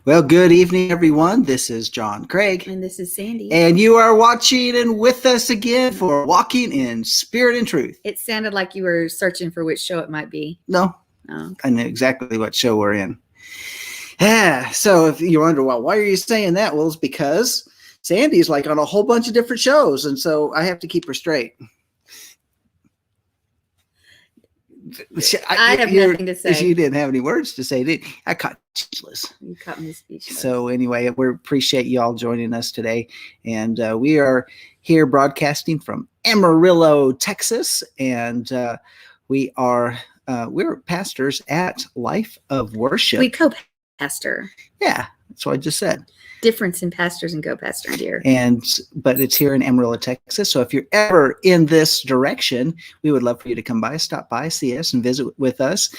Well, good evening, everyone. This is John Craig. And this is Sandy. And you are watching and with us again for Walking in Spirit and Truth. It sounded like you were searching for which show it might be. No, Oh. I know exactly what show we're in. Yeah, so if you wonder, well, why are you saying that? Well, it's because Sandy's like on a whole bunch of different shows, and so I have to keep her straight. I have nothing to say. You didn't have any words to say, did you? I caught speechless. You caught me speechless. So anyway, we appreciate you all joining us today. And we are here broadcasting from Amarillo, Texas. And we're pastors at Life of Worship. We co-pastor. Yeah, that's what I just said. Difference in pastors and co-pastor, dear. But it's here in Amarillo, Texas. So if you're ever in this direction, we would love for you to come by, stop by, see us, and visit with us.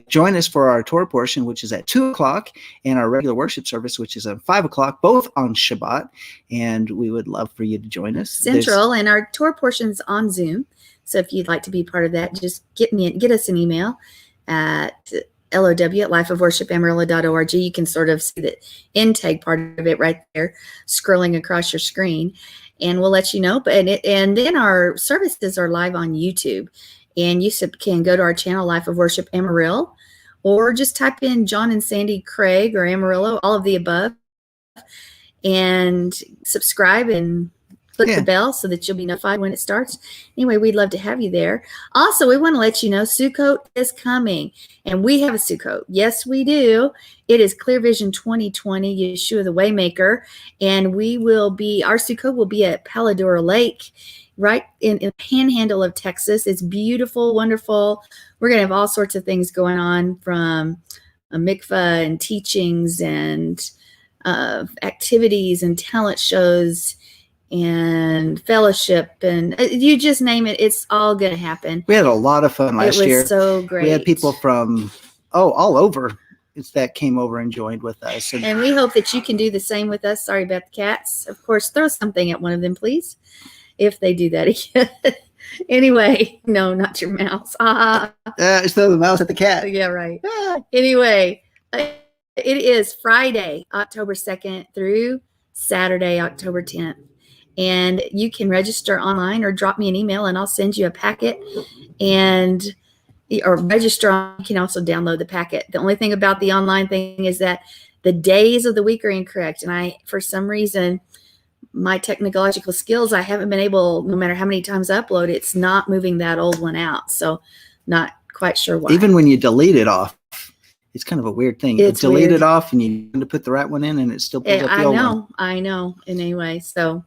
Join us for our Torah portion, which is at 2:00, and our regular worship service, which is at 5:00, both on Shabbat. And we would love for you to join us. Central, and our Torah portion's on Zoom. So if you'd like to be part of that, just get us an email at LOW@lifeofworshipamarillo.org. You can sort of see the intake part of it right there, scrolling across your screen, and we'll let you know. And then our services are live on YouTube, and you can go to our channel, Life of Worship Amarillo, or just type in John and Sandi Craig or Amarillo, all of the above, and subscribe and click the bell so that you'll be notified when it starts. Anyway, we'd love to have you there. Also, we want to let you know Sukkot is coming, and we have a Sukkot. Yes, we do. It is Clear Vision 2020, Yeshua the Waymaker, and our Sukkot will be at Paladora Lake, right in the panhandle of Texas. It's beautiful, wonderful. We're going to have all sorts of things going on, from a mikvah and teachings and activities and talent shows and fellowship, and you just name it, it's all going to happen. We had a lot of fun last year. It was so great. We had people from all over that came over and joined with us. And we hope that you can do the same with us. Sorry about the cats. Of course, throw something at one of them, please, if they do that again. Anyway, no, not your mouse. Just throw the mouse at the cat. Yeah, right. Anyway, it is Friday, October 2nd through Saturday, October 10th. And you can register online or drop me an email and I'll send you a packet, or register. You can also download the packet. The only thing about the online thing is that the days of the week are incorrect. And for some reason, my technological skills, I haven't been able, no matter how many times I upload, it's not moving that old one out. So not quite sure why. Even when you delete it off, it's kind of a weird thing. You delete weird. It off and you need to put the right one in and it still pulls up the old one. I know. And anyway, so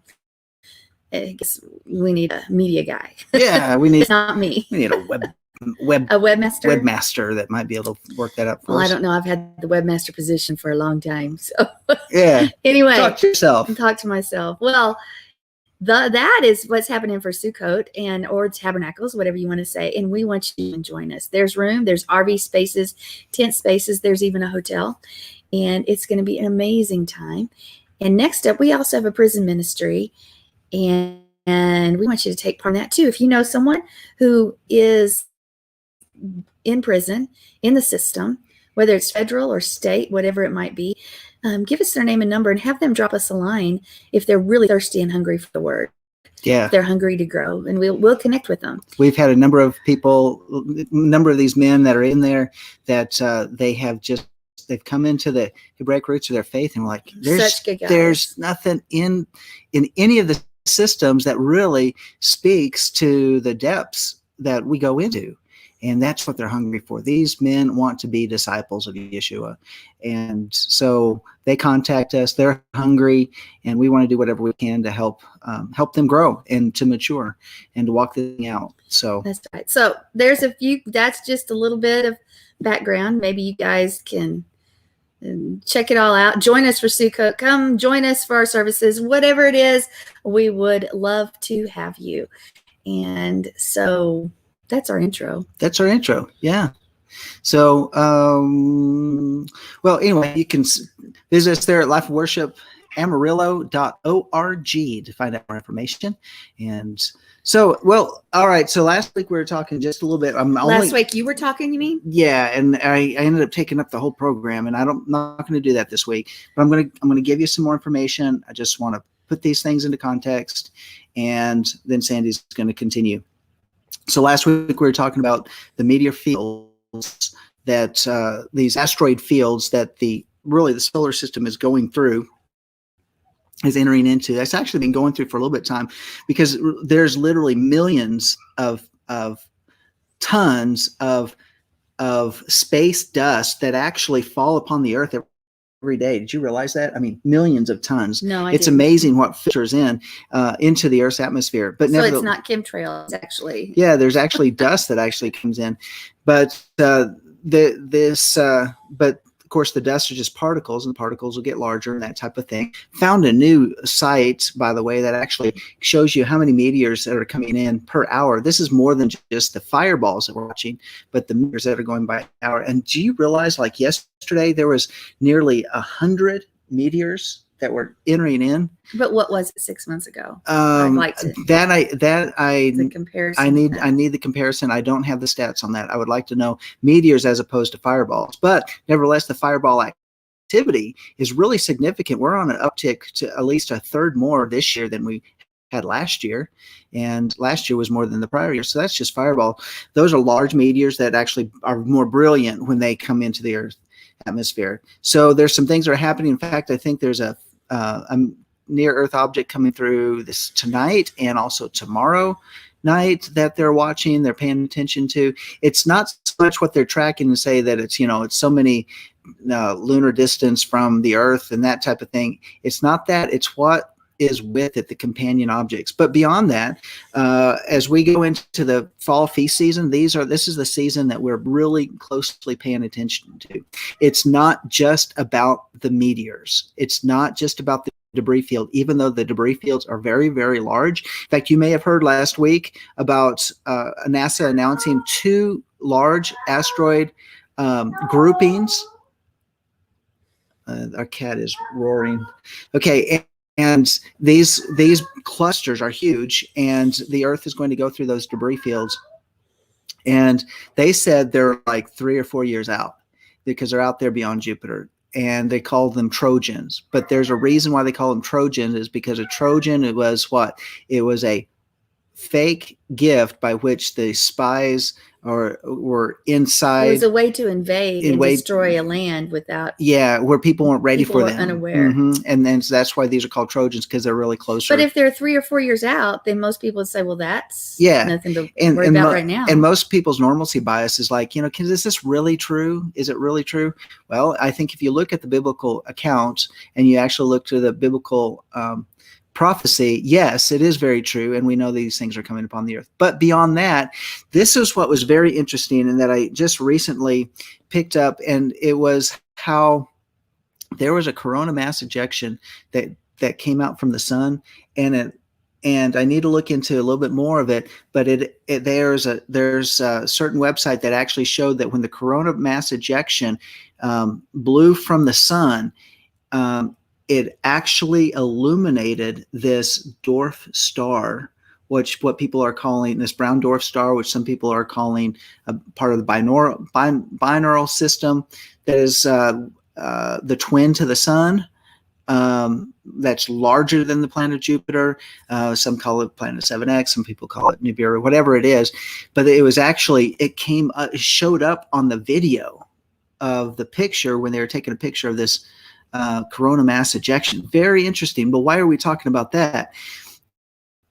I guess we need a media guy. Yeah, we need. It's not me. We need a webmaster that might be able to work that up for us. Well, I don't know. I've had the webmaster position for a long time. So yeah. Anyway, talk to yourself. Talk to myself. Well, that is what's happening for Sukkot or Tabernacles, whatever you want to say. And we want you to join us. There's room. There's RV spaces, tent spaces. There's even a hotel, and it's going to be an amazing time. And next up, we also have a prison ministry. And we want you to take part in that too. If you know someone who is in prison, in the system, whether it's federal or state, whatever it might be, give us their name and number and have them drop us a line if they're really thirsty and hungry for the word. Yeah. If they're hungry to grow, and we'll connect with them. We've had a number of these men that are in there that they've come into the Hebraic roots of their faith, and we're like, there's nothing in any of the systems that really speaks to the depths that we go into. And that's what they're hungry for. These men want to be disciples of Yeshua. And so they contact us, they're hungry, and we want to do whatever we can to help them grow and to mature and to walk the thing out. So that's right. So that's just a little bit of background. Maybe you guys can check it all out. Join us for Sukkot. Come join us for our services. Whatever it is, we would love to have you. And so that's our intro. Yeah. So, well, anyway, you can visit us there at Life of Worship amarillo.org to find out more information. And so, well, all right. So last week we were talking just a little bit. Last week you were talking, you mean? Yeah, and I ended up taking up the whole program, and I'm not going to do that this week. But I'm going to give you some more information. I just want to put these things into context, and then Sandy's going to continue. So last week we were talking about the meteor fields that these asteroid fields that the solar system is going through. Is entering into. That's actually been going through for a little bit of time, because there's literally millions of tons of space dust that actually fall upon the Earth every day. Did you realize that? I mean, millions of tons. No, it's didn't. Amazing what filters into the Earth's atmosphere. But so it's not chemtrails, actually. Yeah, there's actually dust that actually comes in, but but of course, the dust are just particles, and particles will get larger and that type of thing. Found a new site, by the way, that actually shows you how many meteors that are coming in per hour. This is more than just the fireballs that we're watching, but the meteors that are going by an hour. And do you realize, like yesterday, there was nearly 100 meteors that were entering in? But what was it 6 months ago? I'd like to the comparison. I need the comparison. I don't have the stats on that. I would like to know meteors as opposed to fireballs. But nevertheless, the fireball activity is really significant. We're on an uptick to at least a third more this year than we had last year, and last year was more than the prior year. So that's just fireball. Those are large meteors that actually are more brilliant when they come into the Earth atmosphere. So there's some things that are happening. In fact, I think there's a near Earth object coming through this tonight and also tomorrow night that they're watching, they're paying attention to. It's not so much what they're tracking and say that it's, it's so many lunar distance from the Earth and that type of thing. It's not that. It's what is with it, the companion objects. But beyond that, as we go into the fall feast season, this is the season that we're really closely paying attention to. It's not just about the meteors. It's not just about the debris field, even though the debris fields are very, very large. In fact, you may have heard last week about NASA announcing 2 large asteroid groupings. Our cat is roaring. Okay. And these clusters are huge, and the Earth is going to go through those debris fields. And they said they're like 3 or 4 years out, because they're out there beyond Jupiter. And they call them Trojans. But there's a reason why they call them Trojans, is because a Trojan, it was what? It was a fake gift by which the spies were inside. It was a way to invade and destroy a land without. Yeah, where people weren't ready for them. Unaware. Mm-hmm. And then so that's why these are called Trojans, because they're really closer. But if they're 3 or 4 years out, then most people would say, well, that's nothing to worry about right now. And most people's normalcy bias is like, is this really true? Is it really true? Well, I think if you look at the biblical accounts and you actually look to the biblical prophecy, yes, it is very true, and we know these things are coming upon the Earth. But beyond that, this is what was very interesting, and that I just recently picked up, and it was how there was a corona mass ejection that came out from the sun, and I need to look into a little bit more of it. But there's a certain website that actually showed that when the corona mass ejection blew from the sun, it actually illuminated this dwarf star, what people are calling this brown dwarf star, which some people are calling a part of the binaural system, that is the twin to the sun. That's larger than the planet Jupiter. Some call it planet 7X. Some people call it Nibiru, whatever it is. But it was actually, it showed up on the video of the picture when they were taking a picture of this corona mass ejection. Very interesting. But why are we talking about that?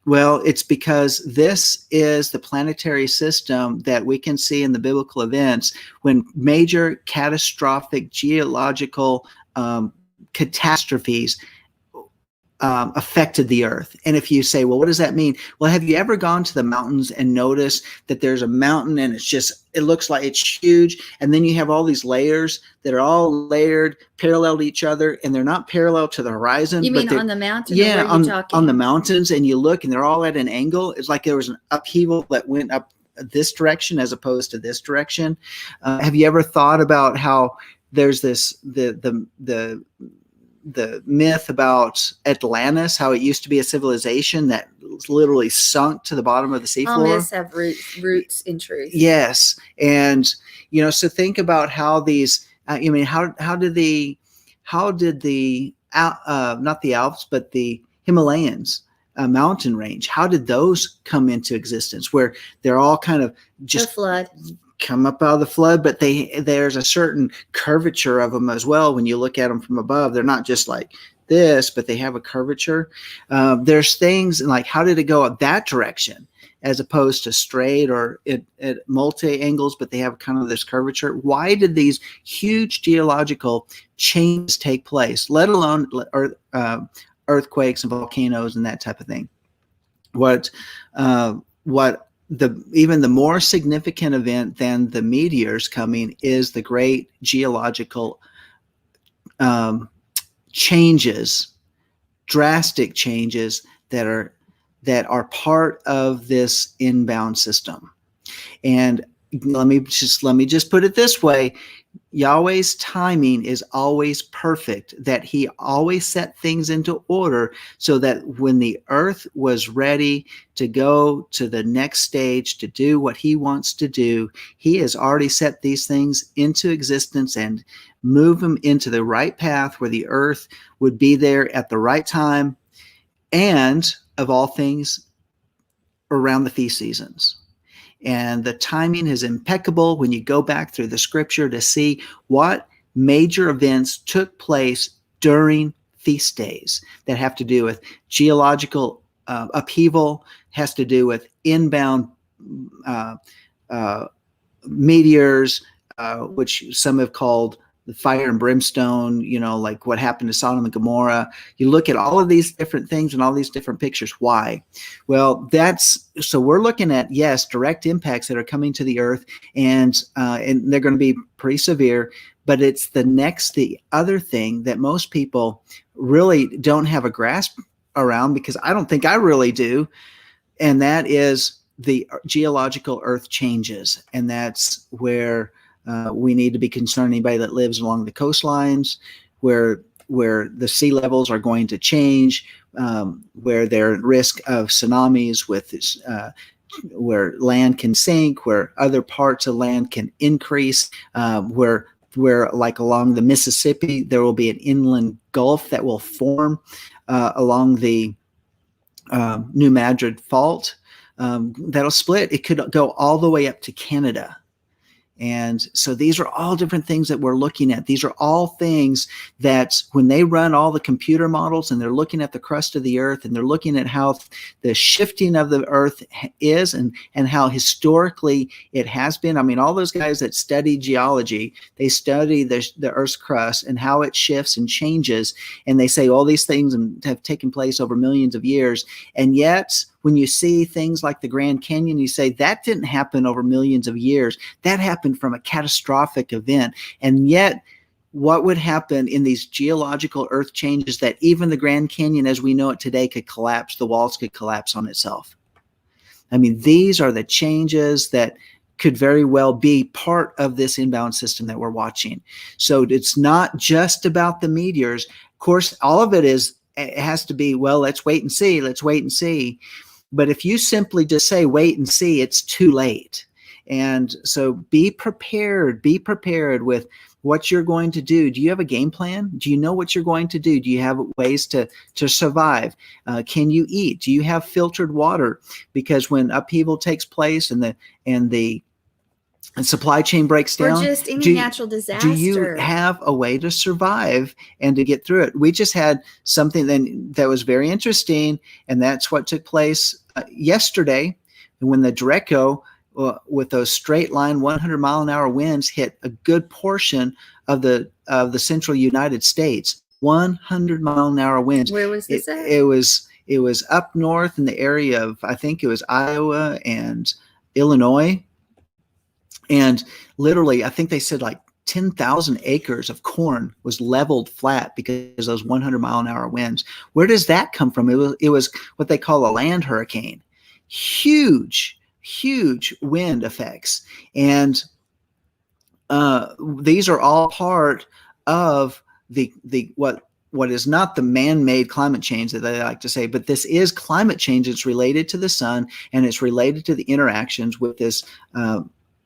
Well, it's because this is the planetary system that we can see in the biblical events when major catastrophic geological catastrophes affected the Earth. And if you say, well, what does that mean? Well, have you ever gone to the mountains and noticed that there's a mountain and it looks like it's huge, and then you have all these layers that are all layered parallel to each other, and they're not parallel to the horizon. You mean on the mountain? Yeah, on the mountains, and you look and they're all at an angle. It's like there was an upheaval that went up this direction as opposed to this direction. Have you ever thought about how there's this the the myth about Atlantis, how it used to be a civilization that literally sunk to the bottom of the seafloor. All myths have roots in truth. Yes, and so think about how these. How did the not the Alps but the Himalayas mountain range? How did those come into existence? Where they're all kind of just the flood. Come up out of the flood, but there's a certain curvature of them as well. When you look at them from above, they're not just like this, but they have a curvature. There's things like, how did it go up that direction as opposed to straight or at multi angles, but they have kind of this curvature? Why did these huge geological changes take place, let alone earthquakes and volcanoes and that type of thing? Even the more significant event than the meteors coming is the great geological changes, drastic changes that are part of this inbound system. And let me just put it this way. Yahweh's timing is always perfect, that he always set things into order so that when the earth was ready to go to the next stage to do what he wants to do, he has already set these things into existence and move them into the right path where the earth would be there at the right time, and of all things, around the feast seasons. And the timing is impeccable when you go back through the scripture to see what major events took place during feast days that have to do with geological upheaval, has to do with inbound meteors, which some have called the fire and brimstone, like what happened to Sodom and Gomorrah. You look at all of these different things and all these different pictures. Why? Well, so we're looking at, yes, direct impacts that are coming to the earth, and they're going to be pretty severe, but it's the other thing that most people really don't have a grasp around, because I don't think I really do. And that is the geological earth changes. And that's where we need to be concerned, anybody that lives along the coastlines, where the sea levels are going to change, where they're at risk of tsunamis, where land can sink, where other parts of land can increase, where like along the Mississippi, there will be an inland gulf that will form along the New Madrid Fault that'll split. It could go all the way up to Canada. And so these are all different things that we're looking at. These are all things that when they run all the computer models and they're looking at the crust of the earth and they're looking at how the shifting of the earth is and how historically it has been. I mean, all those guys that study geology, they study the earth's crust and how it shifts and changes. And they say all these things have taken place over millions of years. And yet, when you see things like the Grand Canyon, you say that didn't happen over millions of years. That happened from a catastrophic event. And yet, what would happen in these geological earth changes that even the Grand Canyon as we know it today could collapse, the walls could collapse on itself? I mean, these are the changes that could very well be part of this inbound system that we're watching. So it's not just about the meteors. Of course, all of it has to be, well, let's wait and see. Let's wait and see. But if you simply just say, wait and see, it's too late. And so be prepared with what you're going to do. Do you have a game plan? Do you know what you're going to do? Do you have ways to survive? Can you eat? Do you have filtered water? Because when upheaval takes place and the supply chain breaks down, or just any natural disaster, do you have a way to survive and to get through it? We just had something that was very interesting, and that's what took place yesterday when the Draco, with those straight line 100-mile-an-hour winds, hit a good portion of the central United States. 100-mile-an-hour winds. Where was this at? It was up north in the area of, I think it was Iowa and Illinois. And literally, I think they said like 10,000 acres of corn was leveled flat because of those 100-mile-an-hour winds. Where does that come from? It was what they call a land hurricane. Huge wind effects. And these are all part of the what what is not the man-made climate change that they like to say, but this is climate change. It's related to the sun, and it's related to the interactions with this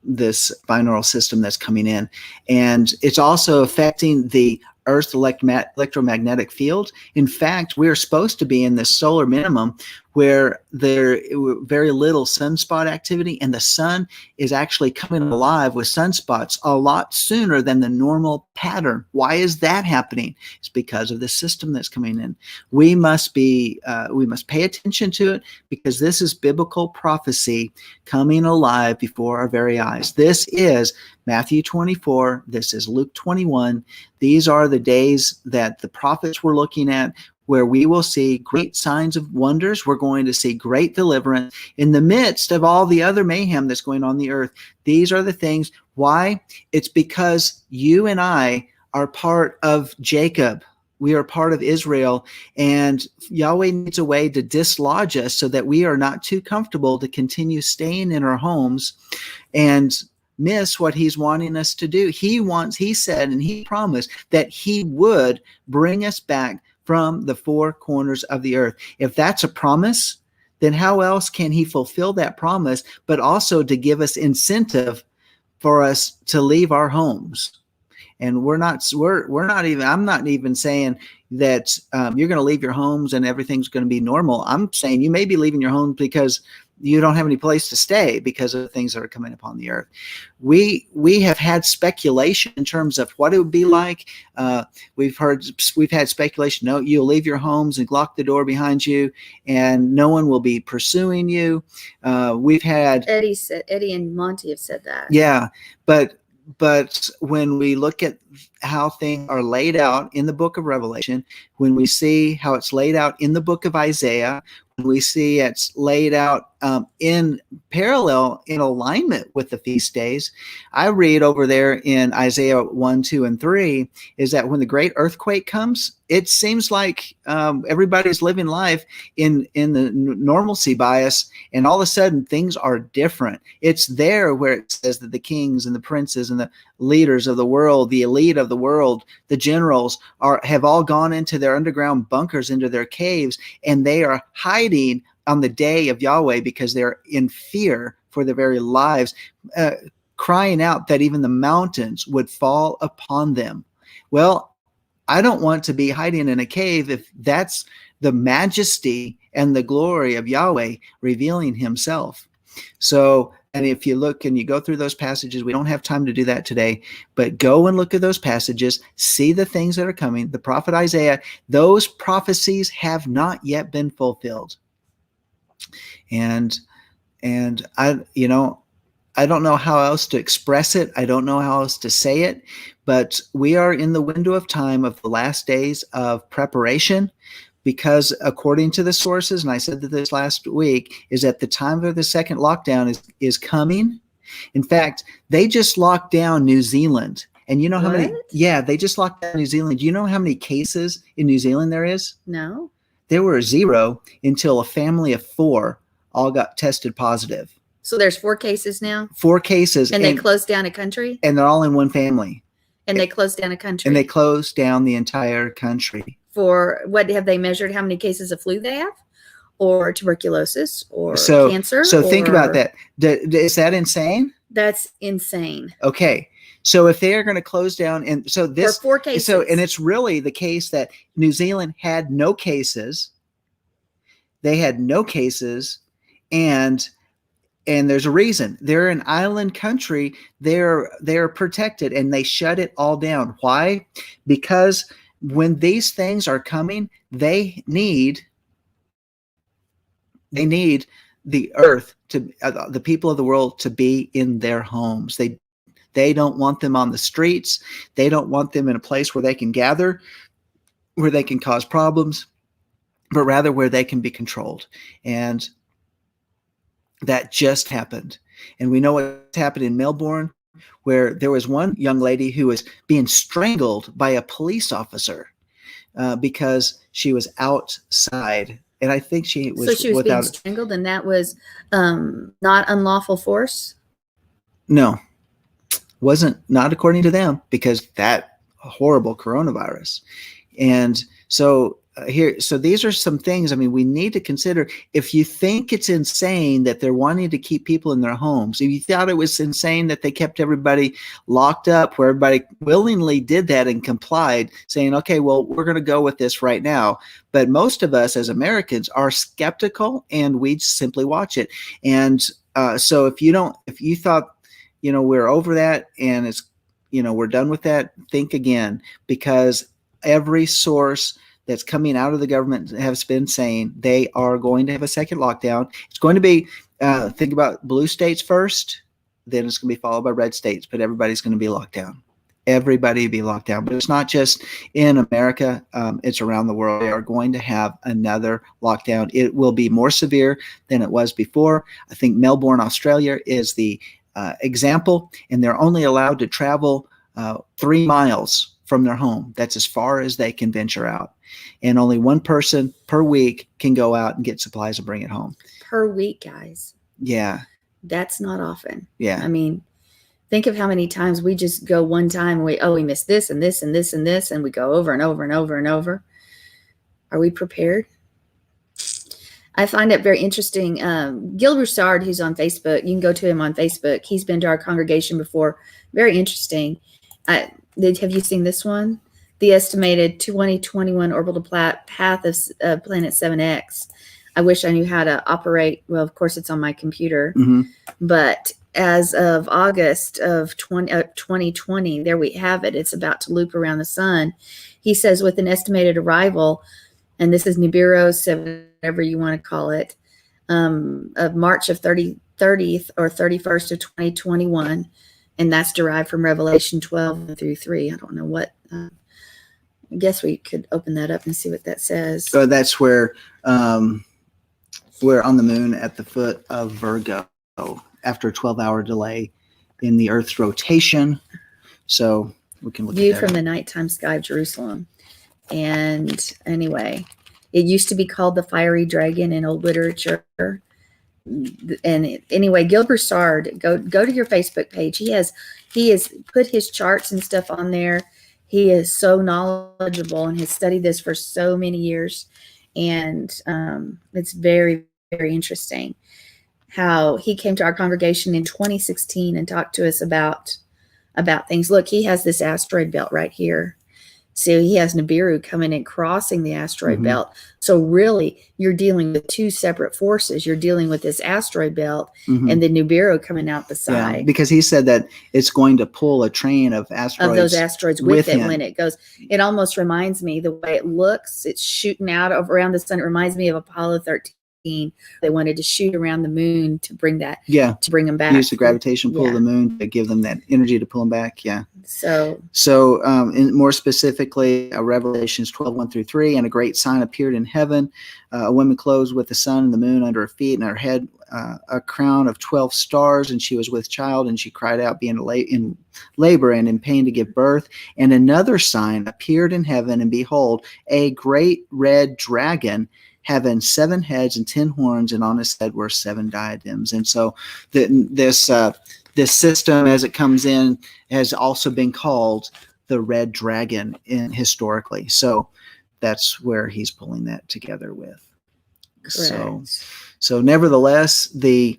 this binaural system that's coming in. And it's also affecting the Earth's electromagnetic field. In fact, we're supposed to be in this solar minimum where there very little sunspot activity, and the sun is actually coming alive with sunspots a lot sooner than the normal pattern. Why is that happening? It's because of the system that's coming in. We must pay attention to it, because this is biblical prophecy coming alive before our very eyes. This is Matthew 24. This is Luke 21. These are the days that the prophets were looking at, where we will see great signs of wonders. We're going to see great deliverance in the midst of all the other mayhem that's going on the earth. These are the things. Why? It's because you and I are part of Jacob. We are part of Israel, and Yahweh needs a way to dislodge us so that we are not too comfortable to continue staying in our homes and miss what he's wanting us to do. He said, and he promised that he would bring us back from the four corners of the earth. If that's a promise, then how else can he fulfill that promise, but also to give us incentive for us to leave our homes? And I'm not even saying that you're going to leave your homes and everything's going to be normal. I'm saying you may be leaving your homes because you don't have any place to stay because of the things that are coming upon the earth. We have had speculation in terms of what it would be like. We've had speculation. No, you'll leave your homes and lock the door behind you, and no one will be pursuing you. We've had Eddie and Monty have said that. Yeah, but when we look at how things are laid out in the book of Revelation, when we see how it's laid out in the book of Isaiah, when we see it's laid out in parallel, in alignment with the feast days, I read over there in Isaiah 1, 2, and 3, is that when the great earthquake comes, it seems like everybody's living life in the normalcy bias, and all of a sudden things are different. It's there where it says that the kings and the princes and the leaders of the world, the elite of the world, the generals have all gone into their underground bunkers, into their caves, and they are hiding on the day of Yahweh because they're in fear for their very lives, crying out that even the mountains would fall upon them. Well, I don't want to be hiding in a cave if that's the majesty and the glory of Yahweh revealing himself. So, and if you look and you go through those passages, we don't have time to do that today, but go and look at those passages, see the things that are coming. The prophet Isaiah, those prophecies have not yet been fulfilled. And I don't know how else to express it. I don't know how else to say it, but we are in the window of time of the last days of preparation, because according to the sources, and I said that this last week, is that the time of the second lockdown is coming. In fact, they just locked down New Zealand. And you know how many? Yeah, they just locked down New Zealand. Do you know how many cases in New Zealand there is? No. There were 0 until a family of 4 all got tested positive. So there's 4 cases now? 4 cases. And they closed down a country? And they're all in one family. And they closed down a country? And they closed down the entire country. For what have they measured? How many cases of flu they have? Or tuberculosis? Or cancer? So think about that. Is that insane? That's insane. Okay. So if they are going to close down, and so this, for 4 cases. So, and it's really the case that New Zealand had no cases. They had no cases, and there's a reason. They're an island country. They're protected, and they shut it all down. Why? Because when these things are coming, they need the earth to the people of the world to be in their homes. They don't want them on the streets. They don't want them in a place where they can gather, where they can cause problems, but rather where they can be controlled. And that just happened. And we know what happened in Melbourne, where there was one young lady who was being strangled by a police officer because she was outside. And I think she was. So she was being strangled, and that was not unlawful force? No. Not according to them, because that horrible coronavirus. And so so these are some things, I mean, we need to consider. If you think it's insane that they're wanting to keep people in their homes, if you thought it was insane that they kept everybody locked up, where everybody willingly did that and complied, saying, okay, well, we're going to go with this right now. But most of us as Americans are skeptical, and we simply watch it. And so if you thought, we're over that and it's, we're done with that, think again, because every source that's coming out of the government has been saying they are going to have a second lockdown. It's going to be, think about blue states first, then it's going to be followed by red states, but everybody's going to be locked down. Everybody will be locked down. But it's not just in America, it's around the world. They are going to have another lockdown. It will be more severe than it was before. I think Melbourne, Australia is the example, and they're only allowed to travel 3 miles from their home. That's as far as they can venture out. And only one person per week can go out and get supplies and bring it home. Per week, guys. Yeah. That's not often. Yeah. I mean, think of how many times we just go one time and we missed this and this and this and this, and we go over and over and over and over. Are we prepared? I find it very interesting. Gil Broussard, who's on Facebook, you can go to him on Facebook. He's been to our congregation before. Very interesting. Have you seen this one? The estimated 2021 orbital path of planet 7X. I wish I knew how to operate. Well, of course, it's on my computer. Mm-hmm. But as of August of 2020, there we have it. It's about to loop around the sun. He says with an estimated arrival, and this is Nibiru 7, whatever you want to call it, of March of 30th or 31st of 2021. And that's derived from Revelation 12 through 3. I don't know what. I guess we could open that up and see what that says. So that's where we're on the moon at the foot of Virgo after a 12-hour delay in the Earth's rotation. So we can look View at that. from the nighttime sky of Jerusalem. And anyway, it used to be called the fiery dragon in old literature. And anyway, Gil Broussard, go to your Facebook page. He has put his charts and stuff on there. He is so knowledgeable and has studied this for so many years. And it's very, very interesting how he came to our congregation in 2016 and talked to us about things. Look, he has this asteroid belt right here. So he has Nibiru coming and crossing the asteroid Mm-hmm. belt. So really, you're dealing with two separate forces. You're dealing with this asteroid belt Mm-hmm. and the Nibiru coming out the side. Yeah, because he said that it's going to pull a train of asteroids. Of those asteroids with it him. when it goes. It almost reminds me, the way it looks, it's shooting out around the sun. It reminds me of Apollo 13. They wanted to shoot around the moon to bring that, to bring them back. Use the gravitation pull of the moon to give them that energy to pull them back. Yeah. So and more specifically, Revelations 12:1 through 3, and a great sign appeared in heaven, a woman clothed with the sun and the moon under her feet, and her head a crown of 12 stars, and she was with child, and she cried out, being in labor and in pain to give birth. And another sign appeared in heaven, and behold, a great red dragon, having 7 heads and 10 horns, and on his head were 7 diadems. And so this system, as it comes in, has also been called the red dragon historically. So that's where he's pulling that together with. correct. So nevertheless, the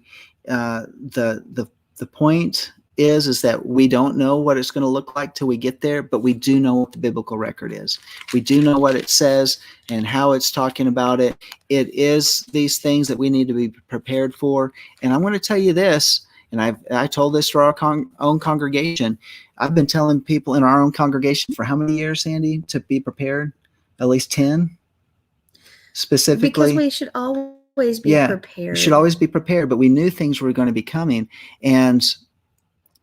point is that we don't know what it's going to look like till we get there, but we do know what the biblical record is. We do know what it says and how it's talking about it. It is these things that we need to be prepared for. And I'm going to tell you this, and I told this to our own congregation. I've been telling people in our own congregation for how many years, Sandy, to be prepared? At least 10, specifically. Because we should always be prepared. We should always be prepared, but we knew things were going to be coming, and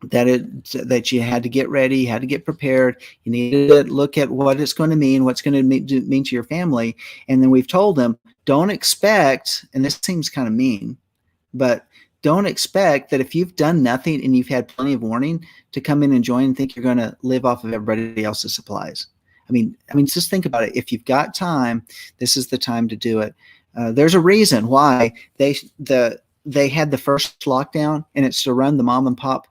that you had to get ready, you had to get prepared, you needed to look at what it's going to mean, what's going to mean to your family. And then we've told them, don't expect, and this seems kind of mean, but don't expect that if you've done nothing and you've had plenty of warning to come in and join and think you're going to live off of everybody else's supplies. I mean, just think about it. If you've got time, this is the time to do it. There's a reason why they had the first lockdown, and it's to run the mom and pop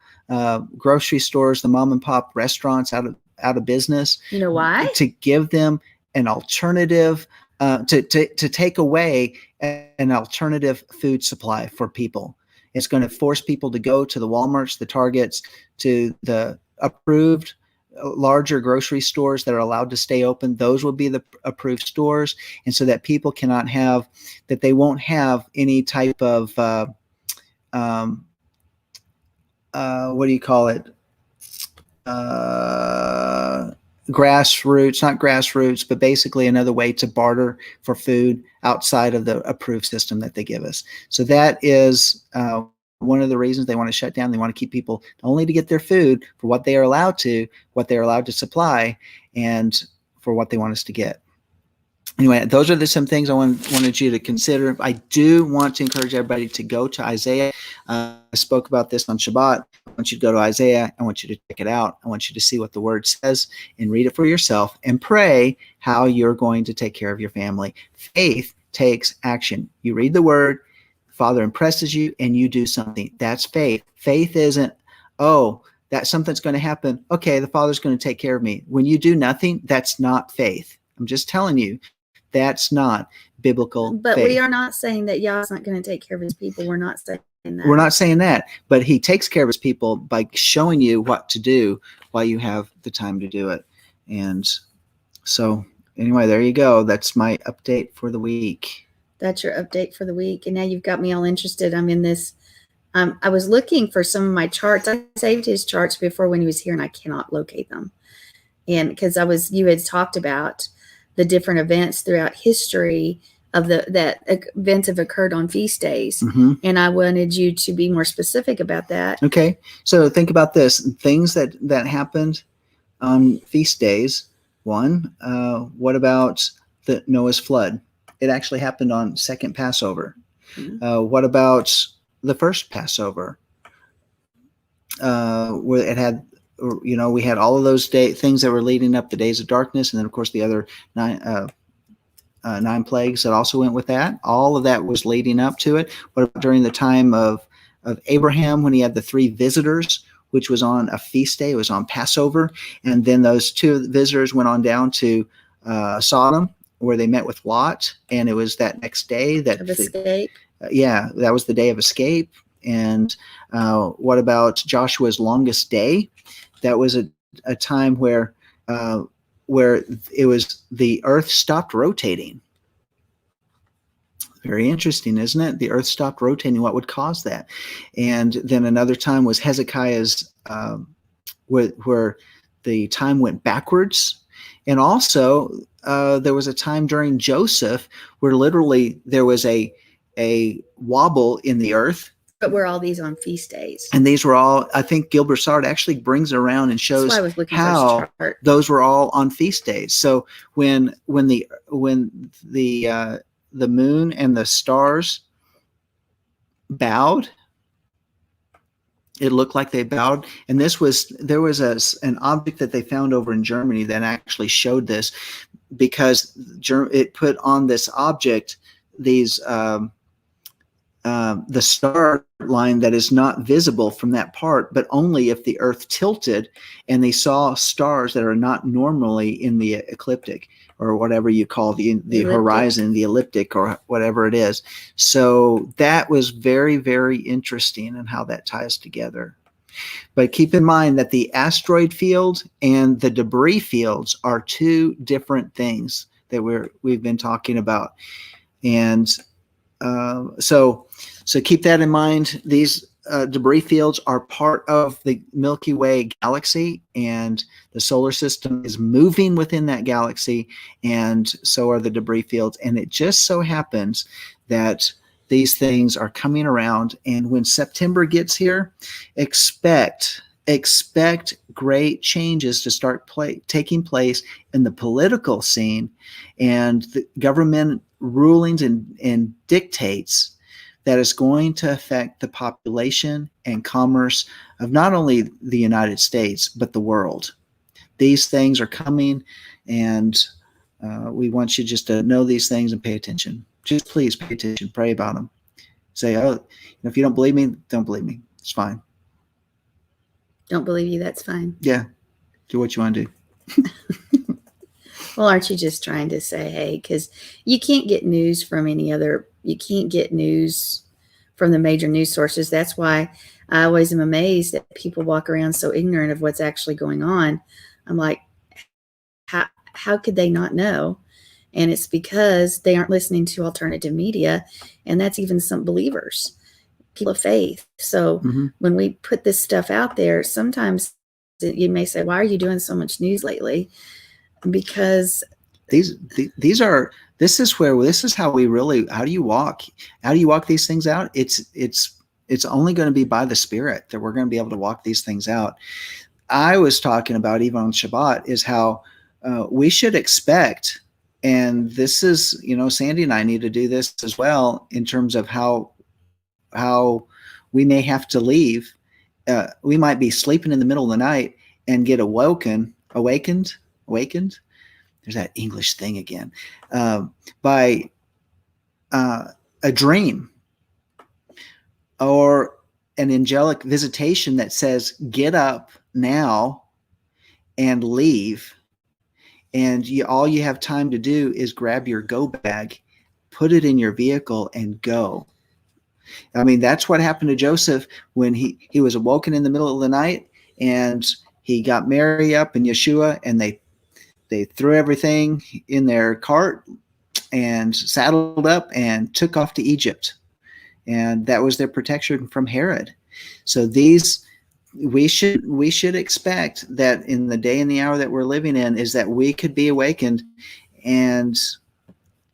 grocery stores, the mom and pop restaurants out of business. You know why? To give them an alternative, to take away an alternative food supply for people. It's going to force people to go to the Walmarts, the Targets, to the approved larger grocery stores that are allowed to stay open. Those will be the approved stores. And so that people cannot have, that they won't have any type of, what do you call it? Grassroots, not grassroots, but basically another way to barter for food outside of the approved system that they give us. So that is one of the reasons they want to shut down. They want to keep people only to get their food for what they are allowed to supply, and for what they want us to get. Anyway, those are some things I wanted you to consider. I do want to encourage everybody to go to Isaiah. I spoke about this on Shabbat. I want you to go to Isaiah. I want you to check it out. I want you to see what the word says and read it for yourself and pray how you're going to take care of your family. Faith takes action. You read the word, Father impresses you, and you do something. That's faith. Faith isn't, oh, that something's going to happen. Okay, the Father's going to take care of me. When you do nothing, that's not faith. I'm just telling you. That's not biblical But faith. we are not saying that Yah's not going to take care of his people. We're not saying that. We're not saying that. But he takes care of his people by showing you what to do while you have the time to do it. And so anyway, there you go. That's my update for the week. That's your update for the week. And now you've got me all interested. I'm in this. I was looking for some of my charts. I saved his charts before when he was here, and I cannot locate them. And because you had talked about the different events throughout history of that events have occurred on feast days. Mm-hmm. And I wanted you to be more specific about that. Okay. So think about this. Things that happened on feast days. One, what about the Noah's flood? It actually happened on second Passover. Mm-hmm. What about the first Passover? Where it had, we had all of those things that were leading up the days of darkness, and then of course the other nine plagues that also went with that. All of that was leading up to it. What about during the time of Abraham, when he had the 3 visitors, which was on a feast day? It was on Passover, and then those 2 visitors went on down to Sodom, where they met with Lot, and it was that next day that of escape. That was the day of escape. And what about Joshua's longest day? That was a time where it was the earth stopped rotating. Very interesting, isn't it? The earth stopped rotating. What would cause that? And then another time was Hezekiah's, where the time went backwards. And also there was a time during Joseph where literally there was a wobble in the earth. But were all these on feast days? And these were all, I think Gil Broussard actually brings around and shows how those were all on feast days. So when the moon and the stars bowed, it looked like they bowed. And there was an object that they found over in Germany that actually showed this, because it put on this object these the star line that is not visible from that part, but only if the earth tilted, and they saw stars that are not normally in the ecliptic, or whatever you call the horizon, the elliptic, or whatever it is. So that was very, very interesting in how that ties together. But keep in mind that the asteroid field and the debris fields are 2 different things that we've been talking about. And so keep that in mind. These debris fields are part of the Milky Way galaxy, and the solar system is moving within that galaxy, and so are the debris fields. And it just so happens that these things are coming around, and when September gets here, expect great changes to start taking place in the political scene and the government rulings and dictates that is going to affect the population and commerce of not only the United States, but the world. These things are coming, and we want you just to know these things and pay attention. Just please pay attention, pray about them. Say, if you don't believe me, don't believe me. It's fine. Don't believe you, that's fine. Yeah. Do what you want to do. Well, aren't you just trying to say, hey, because you can't get news from you can't get news from the major news sources. That's why I always am amazed that people walk around so ignorant of what's actually going on. I'm like, how could they not know? And it's because they aren't listening to alternative media. And that's even some believers, people of faith. So when we put this stuff out there, sometimes you may say, why are you doing so much news lately? Because this is how do you walk these things out? It's only going to be by the Spirit that we're going to be able to walk these things out. I was talking about even on Shabbat is how we should expect, and this is, Sandy and I need to do this as well in terms of how we may have to leave. We might be sleeping in the middle of the night and get awakened. There's that English thing again, by a dream or an angelic visitation that says, get up now and leave. And all you have time to do is grab your go bag, put it in your vehicle, and go. I mean, that's what happened to Joseph when he was awoken in the middle of the night, and he got Mary up and Yeshua, and they threw everything in their cart and saddled up and took off to Egypt. And that was their protection from Herod. So we should expect that in the day and the hour that we're living in is that we could be awakened, and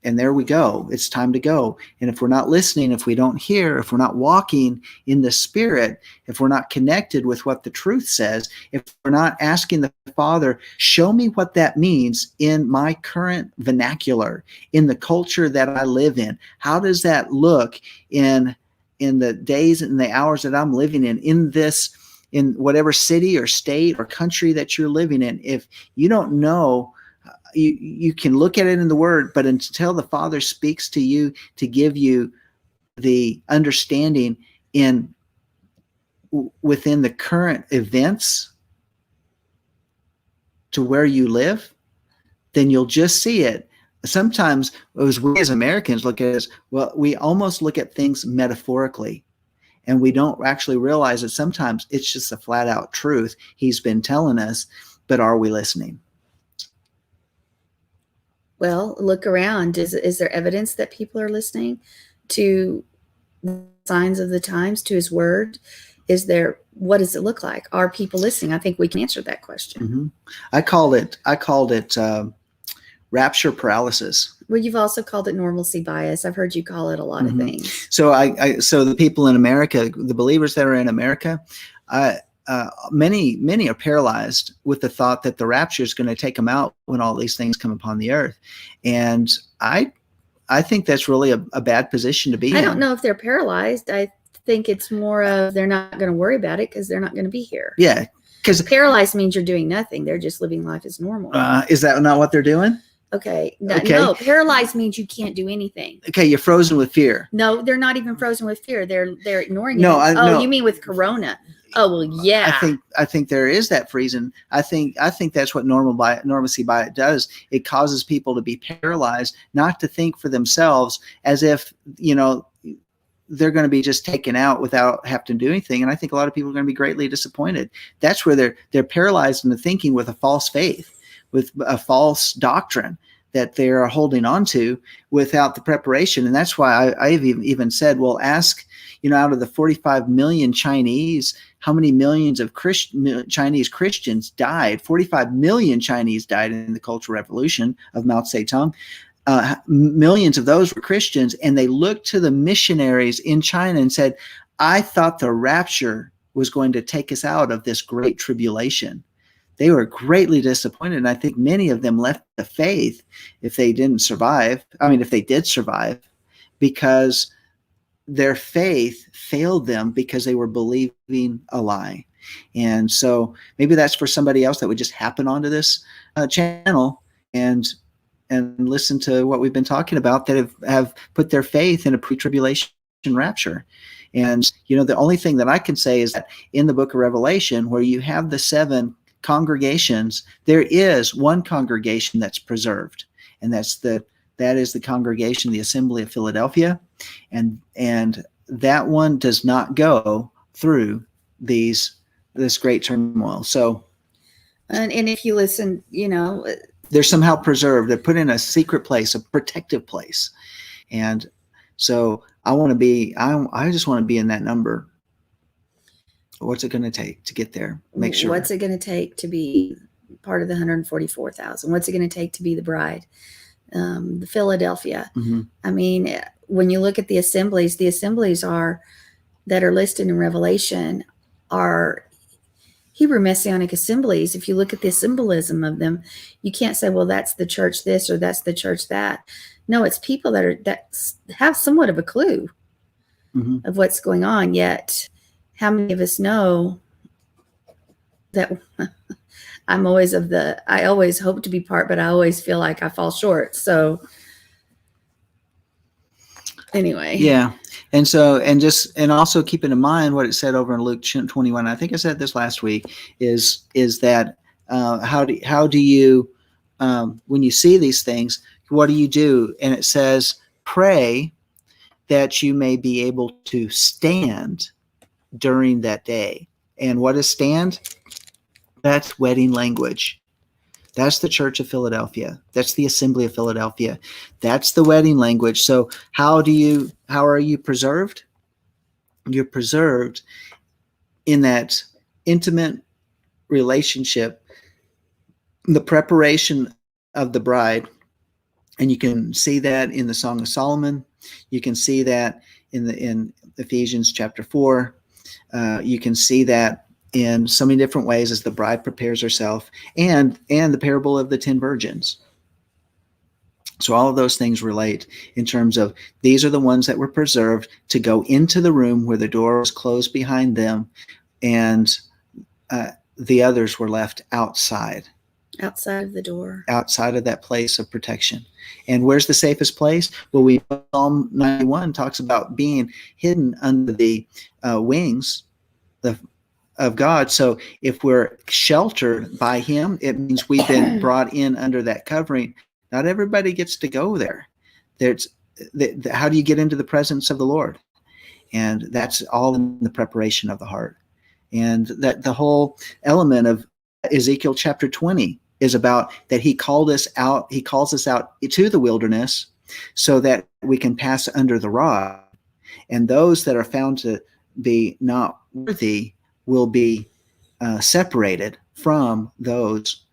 there we go. It's time to go. And if we're not listening, if we don't hear, if we're not walking in the Spirit, if we're not connected with what the truth says, if we're not asking the Father, show me what that means in my current vernacular, in the culture that I live in. How does that look in the days and the hours that I'm living in whatever city or state or country that you're living in? If you don't know, you can look at it in the Word, but until the Father speaks to you to give you the understanding within the current events to where you live, then you'll just see it. Sometimes, as we as Americans look at it as, well, we almost look at things metaphorically, and we don't actually realize that sometimes it's just a flat out truth He's been telling us, but are we listening? Well, look around. Is there evidence that people are listening to the signs of the times, to His Word? What does it look like? Are people listening? I think we can answer that question. I called it rapture paralysis. Well, you've also called it normalcy bias. I've heard you call it a lot of things. So so the people in America, the believers that are in America, many are paralyzed with the thought that the rapture is going to take them out when all these things come upon the earth. And I think that's really a bad position to be in. I don't know if they're paralyzed. I think it's more of they're not going to worry about it because they're not going to be here. Yeah. Because paralyzed means you're doing nothing. They're just living life as normal. Is that not what they're doing? Okay. No, paralyzed means you can't do anything. Okay, you're frozen with fear. No, they're not even frozen with fear. They're ignoring it. No. You mean with Corona? Oh, well, yeah. I think there is that freezing. I think that's what normalcy bias does. It causes people to be paralyzed, not to think for themselves, as if they're going to be just taken out without having to do anything. And I think a lot of people are going to be greatly disappointed. That's where they're paralyzed into thinking with a false faith, with a false doctrine that they are holding on to without the preparation. And that's why I've even said, well, ask, out of the 45 million Chinese, how many millions of Chinese Christians died? 45 million Chinese died in the Cultural Revolution of Mao Zedong. Millions of those were Christians, and they looked to the missionaries in China and said, I thought the rapture was going to take us out of this great tribulation. They were greatly disappointed, and I think many of them left the faith if they did survive, because their faith failed them because they were believing a lie. And so maybe that's for somebody else that would just happen onto this channel and listen to what we've been talking about, that have put their faith in a pre-tribulation rapture. And, the only thing that I can say is that in the book of Revelation, where you have the seven congregations, there is one congregation that's preserved, and that is the congregation, the Assembly of Philadelphia, and that one does not go through this great turmoil. So, and if you listen, they're somehow preserved. They're put in a secret place, a protective place, and so I just want to be in that number. What's it going to take to get there? Make sure. What's it going to take to be part of the 144,000? What's it going to take to be the bride? The Philadelphia. Mm-hmm. I mean, when you look at the assemblies that are listed in Revelation are Hebrew Messianic assemblies. If you look at the symbolism of them, you can't say, well, that's the church this or that's the church that. No, it's people that have somewhat of a clue mm-hmm. of what's going on. Yet, how many of us know that? I always hope to be part, but I always feel like I fall short. So anyway. Yeah. And so, and also keeping in mind what it said over in Luke 21, I think I said this last week, is that how do you, when you see these things, what do you do? And it says, pray that you may be able to stand during that day. And what is stand? That's wedding language. That's the Church of Philadelphia. That's the Assembly of Philadelphia. That's the wedding language. So how are you preserved? You're preserved in that intimate relationship, the preparation of the bride. And you can see that in the Song of Solomon. You can see that in Ephesians chapter 4. You can see that in so many different ways as the bride prepares herself, and the parable of the 10 virgins. So all of those things relate in terms of these are the ones that were preserved to go into the room where the door was closed behind them, and the others were left outside of the door, outside of that place of protection. And where's the safest place? Well, Psalm 91 talks about being hidden under the wings of God. So if we're sheltered by him, it means we've been brought in under that covering. Not everybody gets to go there. How do you get into the presence of the Lord? And that's all in the preparation of the heart. And that the whole element of Ezekiel chapter 20 is about that he calls us out to the wilderness so that we can pass under the rod. And those that are found to be not worthy will be separated from those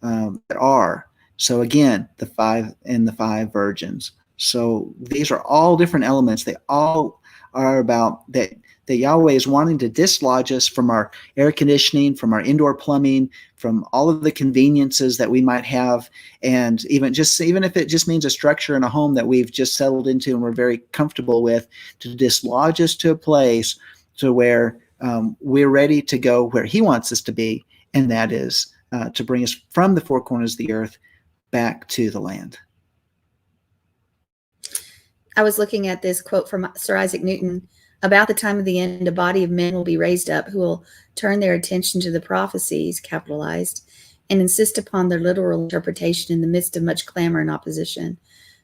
that are. So again, the 5 virgins. So these are all different elements. They all are about that Yahweh is wanting to dislodge us from our air conditioning, from our indoor plumbing, from all of the conveniences that we might have, and even if it just means a structure in a home that we've just settled into and we're very comfortable with, to dislodge us to a place to where we're ready to go where he wants us to be, and that is to bring us from the four corners of the earth back to the land. I was looking at this quote from Sir Isaac Newton. About the time of the end, a body of men will be raised up who will turn their attention to the prophecies, capitalized, and insist upon their literal interpretation in the midst of much clamor and opposition.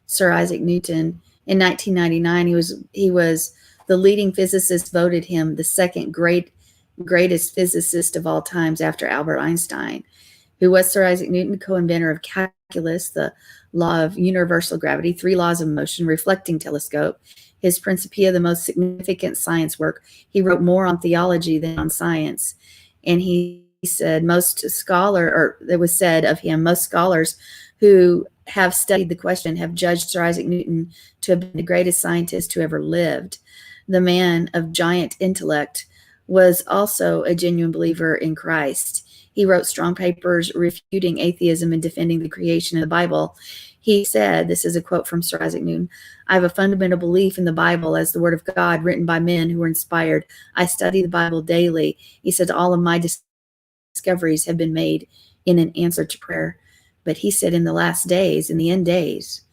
Sir Isaac Newton, in 1999, he was the leading physicist, voted him the second greatest physicist of all times after Albert Einstein. Who was Sir Isaac Newton? Co-inventor of calculus, the law of universal gravity, 3 laws of motion, reflecting telescope. His Principia, the most significant science work. He wrote more on theology than on science. And he said it was said of him, most scholars who have studied the question have judged Sir Isaac Newton to have been the greatest scientist who ever lived. The man of giant intellect was also a genuine believer in Christ. He wrote strong papers refuting atheism and defending the creation of the Bible. He said, this is a quote from Sir Isaac Newton, "I have a fundamental belief in the Bible as the word of God written by men who were inspired. I study the Bible daily." He said, all of my discoveries have been made in an answer to prayer. But he said, in the last days, in the end days,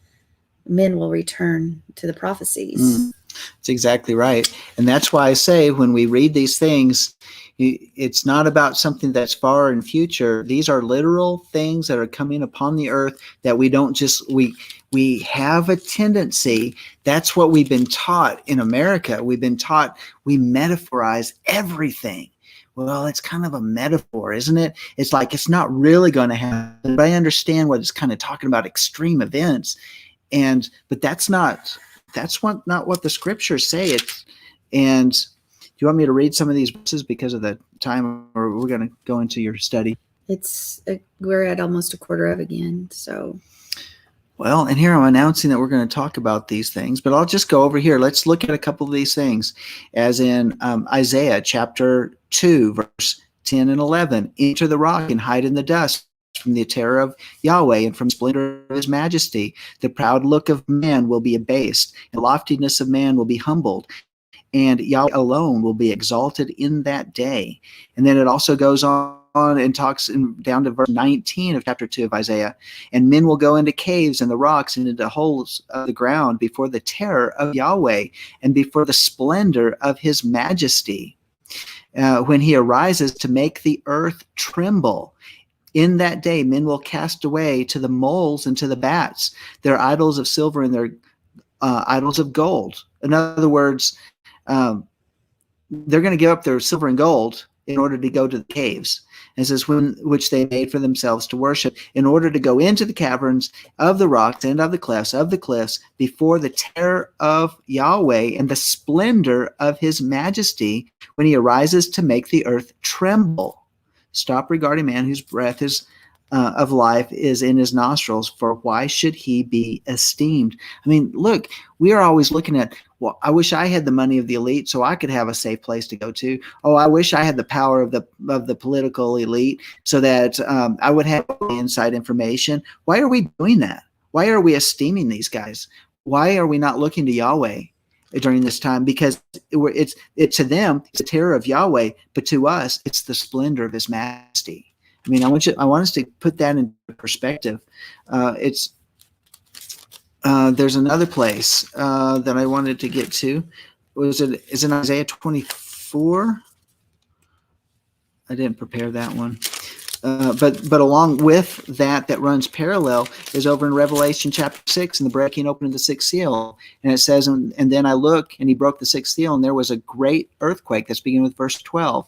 men will return to the prophecies. That's exactly right. And that's why I say when we read these things, it's not about something that's far in future. These are literal things that are coming upon the earth that we don't just, we have a tendency. That's what we've been taught in America. We've been taught we metaphorize everything. Well, it's kind of a metaphor, isn't it? It's like it's not really going to happen. But I understand what it's kind of talking about, extreme events. But that's not what the scriptures say. And do you want me to read some of these verses because of the time, or we're going to go into your study? We're at almost a quarter of again. So, well, and here I'm announcing that we're going to talk about these things, but I'll just go over here. Let's look at a couple of these things, as in Isaiah chapter 2, verse 10 and 11. Enter the rock and hide in the dust from the terror of Yahweh and from the splendor of his majesty. The proud look of man will be abased, and the loftiness of man will be humbled, and Yahweh alone will be exalted in that day. And then it also goes on and talks down to verse 19 of chapter 2 of Isaiah. And men will go into caves and the rocks and into holes of the ground before the terror of Yahweh and before the splendor of his majesty, when he arises to make the earth tremble. In that day, men will cast away to the moles and to the bats their idols of silver and their idols of gold. In other words, they're going to give up their silver and gold in order to go to the caves. And it says, which they made for themselves to worship, in order to go into the caverns of the rocks and of the cliffs before the terror of Yahweh and the splendor of his majesty, when he arises to make the earth tremble. Stop regarding man whose breath is of life is in his nostrils, for why should he be esteemed? I mean, look, we are always looking at, well, I wish I had the money of the elite so I could have a safe place to go to. Oh, I wish I had the power of the political elite so that I would have inside information. Why are we doing that? Why are we esteeming these guys? Why are we not looking to Yahweh during this time? Because it's to them, it's the terror of Yahweh, but to us, it's the splendor of his majesty. I mean, I want us to put that in perspective. There's another place that I wanted to get to. Is it Isaiah 24? I didn't prepare that one. But along with that runs parallel is over in Revelation chapter 6 and the breaking open of the sixth seal. And it says, and then I look, and he broke the sixth seal, and there was a great earthquake. That's beginning with verse 12,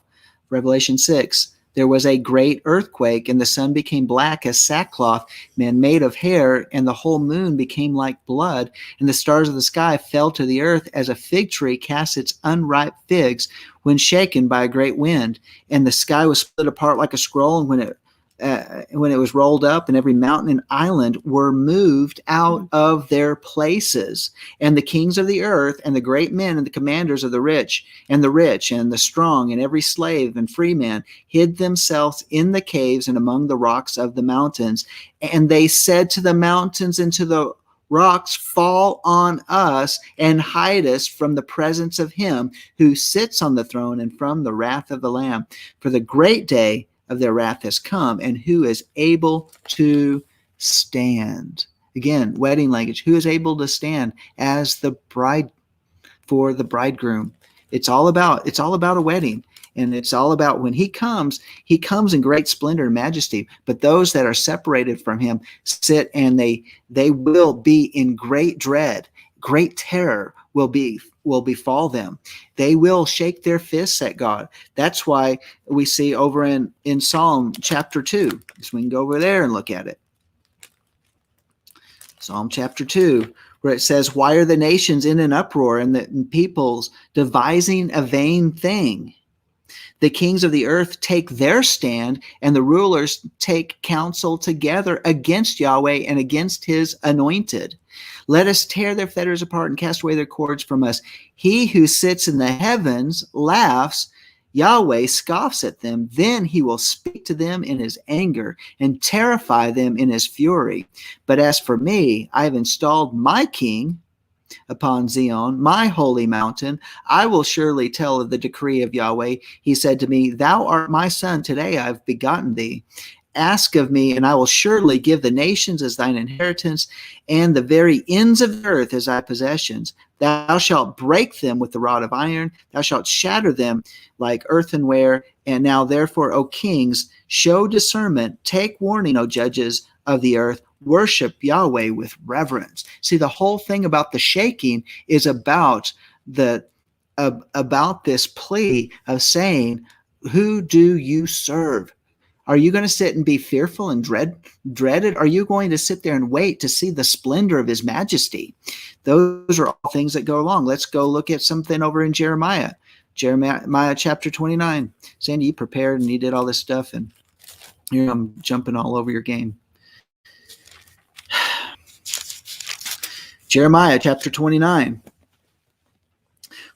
Revelation 6. There was a great earthquake, and the sun became black as sackcloth, made of hair, and the whole moon became like blood, and the stars of the sky fell to the earth as a fig tree casts its unripe figs when shaken by a great wind. And the sky was split apart like a scroll, and when it was rolled up, and every mountain and island were moved out of their places. And the kings of the earth, and the great men, and the commanders of the rich, and the strong, and every slave and free man, hid themselves in the caves and among the rocks of the mountains. And they said to the mountains and to the rocks, fall on us and hide us from the presence of him who sits on the throne and from the wrath of the Lamb. For the great day of their wrath has come, and who is able to stand? Again, wedding language. Who is able to stand as the bride for the bridegroom? It's all about a wedding, and it's all about when he comes in great splendor and majesty. But those that are separated from him sit, and they will be in great dread. Great terror will befall them. They will shake their fists at God. That's why we see over in Psalm chapter 2. So we can go over there and look at it. Psalm chapter 2, where it says, why are the nations in an uproar and the peoples devising a vain thing? The kings of the earth take their stand, and the rulers take counsel together against Yahweh and against his anointed. Let us tear their fetters apart and cast away their cords from us. He who sits in the heavens laughs. Yahweh scoffs at them. Then he will speak to them in his anger and terrify them in his fury. But as for me, I have installed my king upon Zion, my holy mountain. I will surely tell of the decree of Yahweh. He said to me, thou art my son. Today I have begotten thee. Ask of me, and I will surely give the nations as thine inheritance, and the very ends of the earth as thy possessions. Thou shalt break them with the rod of iron. Thou shalt shatter them like earthenware. And now, therefore, O kings, show discernment. Take warning, O judges of the earth. Worship Yahweh with reverence. See, the whole thing about the shaking is about this plea of saying, who do you serve? Are you going to sit and be fearful and dread it? Are you going to sit there and wait to see the splendor of his majesty? Those are all things that go along. Let's go look at something over in Jeremiah. Jeremiah chapter 29. Sandy, you prepared and you did all this stuff, and I'm jumping all over your game. Jeremiah chapter 29.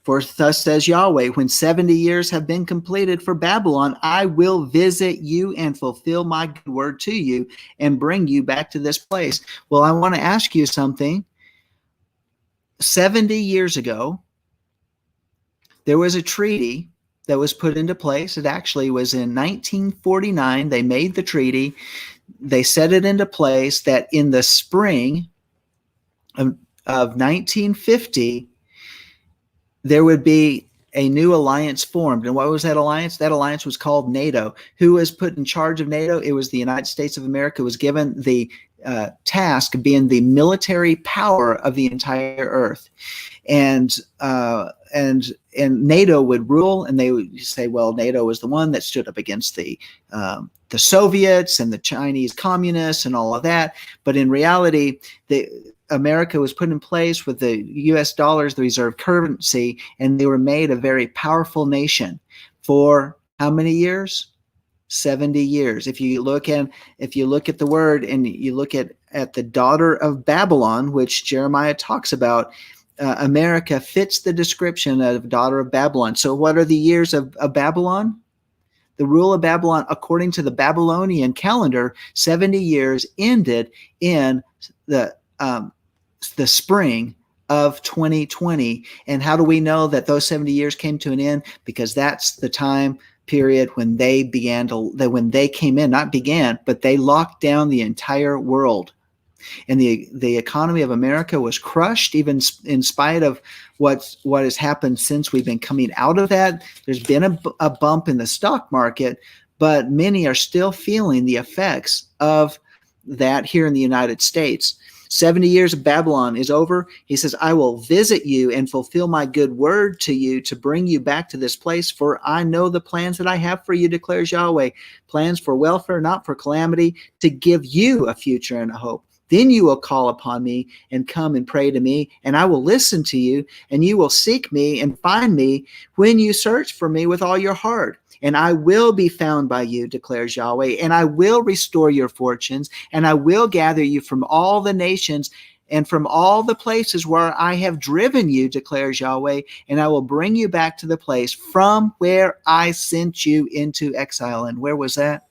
For thus says Yahweh, when 70 years have been completed for Babylon, I will visit you and fulfill my good word to you and bring you back to this place. Well, I want to ask you something. 70 years ago, there was a treaty that was put into place. It actually was in 1949. They made the treaty. They set it into place that in the spring of 1950, there would be a new alliance formed. And what was that alliance? That alliance was called NATO. Who was put in charge of NATO? It was the United States of America. Was given the task of being the military power of the entire earth. And NATO would rule, and they would say, well, NATO was the one that stood up against the Soviets and the Chinese communists and all of that. But in reality, America was put in place with the U.S. dollars, the reserve currency, and they were made a very powerful nation for how many years? 70 years. If you look at the word and you look at the daughter of Babylon, which Jeremiah talks about, America fits the description of daughter of Babylon. So what are the years of Babylon? The rule of Babylon, according to the Babylonian calendar, 70 years ended in the spring of 2020. And how do we know that those 70 years came to an end? Because that's the time period when they came in, not began, but they locked down the entire world. And the economy of America was crushed, even in spite of what has happened since we've been coming out of that. There's been a bump in the stock market, but many are still feeling the effects of that here in the United States. 70 years of Babylon is over. He says, I will visit you and fulfill my good word to you to bring you back to this place. For I know the plans that I have for you, declares Yahweh, plans for welfare, not for calamity, to give you a future and a hope. Then you will call upon me and come and pray to me, and I will listen to you, and you will seek me and find me when you search for me with all your heart. And I will be found by you, declares Yahweh, and I will restore your fortunes, and I will gather you from all the nations and from all the places where I have driven you, declares Yahweh, and I will bring you back to the place from where I sent you into exile. And where was that?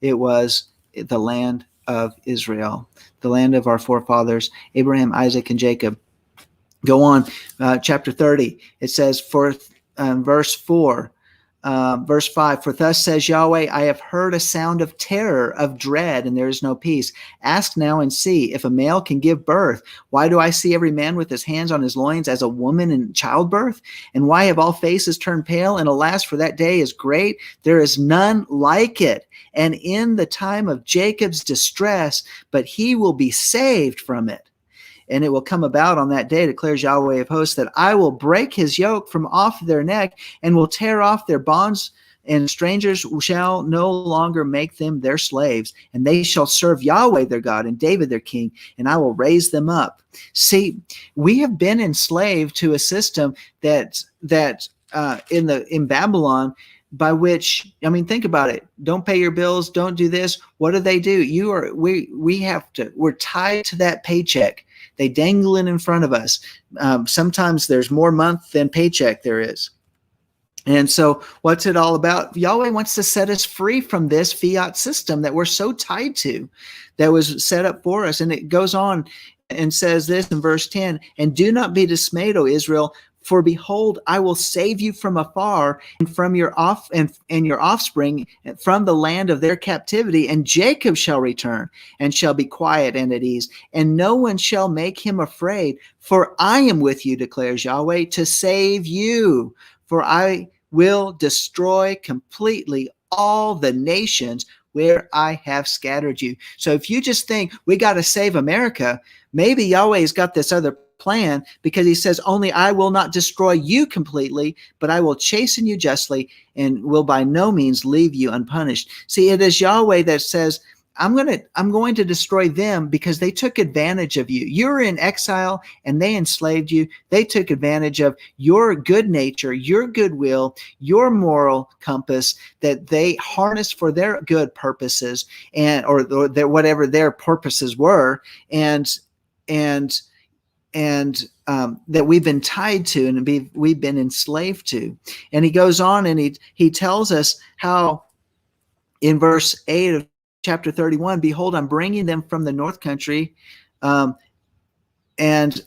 It was the land of Israel, the land of our forefathers, Abraham, Isaac, and Jacob. Go on, chapter 30. It says, verse 4, verse 5, for thus says Yahweh, I have heard a sound of terror, of dread, and there is no peace. Ask now and see if a male can give birth. Why do I see every man with his hands on his loins as a woman in childbirth? And why have all faces turned pale? And alas, for that day is great. There is none like it. And in the time of Jacob's distress, but he will be saved from it. And it will come about on that day, declares Yahweh of hosts, that I will break his yoke from off their neck and will tear off their bonds, and strangers shall no longer make them their slaves. And they shall serve Yahweh their God and David their king, and I will raise them up. See, we have been enslaved to a system that in Babylon, by which, I mean, think about it. Don't pay your bills. Don't do this. What do? We're tied to that paycheck. They dangle it in front of us. Sometimes there's more month than paycheck there is. And so what's it all about? Yahweh wants to set us free from this fiat system that we're so tied to, that was set up for us. And it goes on and says this in verse 10, and do not be dismayed, O Israel, For behold, I will save you from afar and from your your offspring from the land of their captivity. And Jacob shall return and shall be quiet and at ease, and no one shall make him afraid. For I am with you, declares Yahweh, to save you. For I will destroy completely all the nations where I have scattered you. So if you just think we got to save America, maybe Yahweh's got this other plan, because he says, only I will not destroy you completely, but I will chasten you justly and will by no means leave you unpunished. See, it is Yahweh that says, I'm going to destroy them because they took advantage of you. You're in exile and they enslaved you. They took advantage of your good nature, your goodwill, your moral compass that they harnessed for their good purposes, and or their, whatever their purposes were, and that we've been tied to and we've been enslaved to. And he goes on and he tells us how in verse 8 of chapter 31, behold, I'm bringing them from the north country, and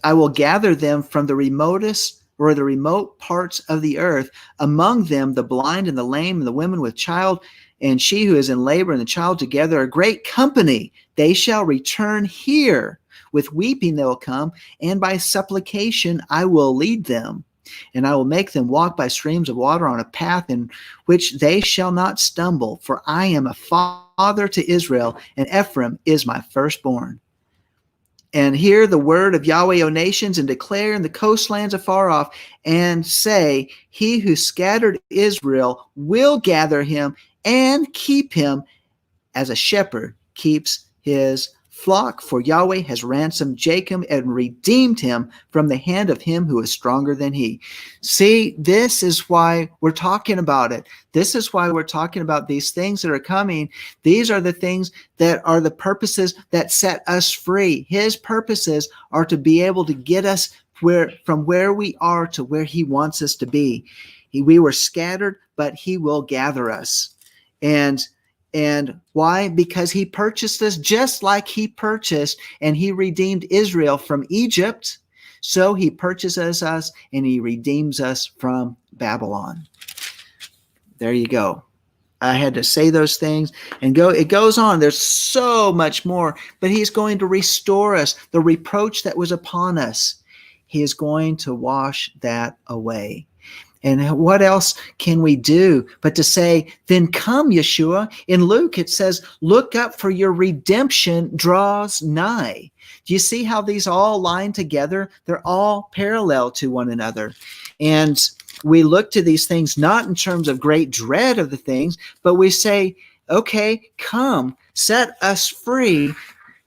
I will gather them from the remotest or the remote parts of the earth, among them the blind and the lame and the women with child, and she who is in labor and the child together, a great company. They shall return here. With weeping they will come, and by supplication I will lead them. And I will make them walk by streams of water on a path in which they shall not stumble. For I am a father to Israel, and Ephraim is my firstborn. And hear the word of Yahweh, O nations, and declare in the coastlands afar off, and say, he who scattered Israel will gather him and keep him as a shepherd keeps his flock. For Yahweh has ransomed Jacob and redeemed him from the hand of him who is stronger than he. See, this is why we're talking about it. This is why we're talking about these things that are coming. These are the things that are the purposes that set us free. His purposes are to be able to get us from where we are to where he wants us to be. We were scattered, but he will gather us. And why? Because he purchased us just like he purchased and he redeemed Israel from Egypt. So he purchases us and he redeems us from Babylon. There you go. I had to say those things and go. It goes on. There's so much more, but he's going to restore us. The reproach that was upon us, he is going to wash that away. And what else can we do but to say, then come, Yeshua? In Luke, it says, look up, for your redemption draws nigh. Do you see how these all line together? They're all parallel to one another. And we look to these things not in terms of great dread of the things, but we say, okay, come, set us free,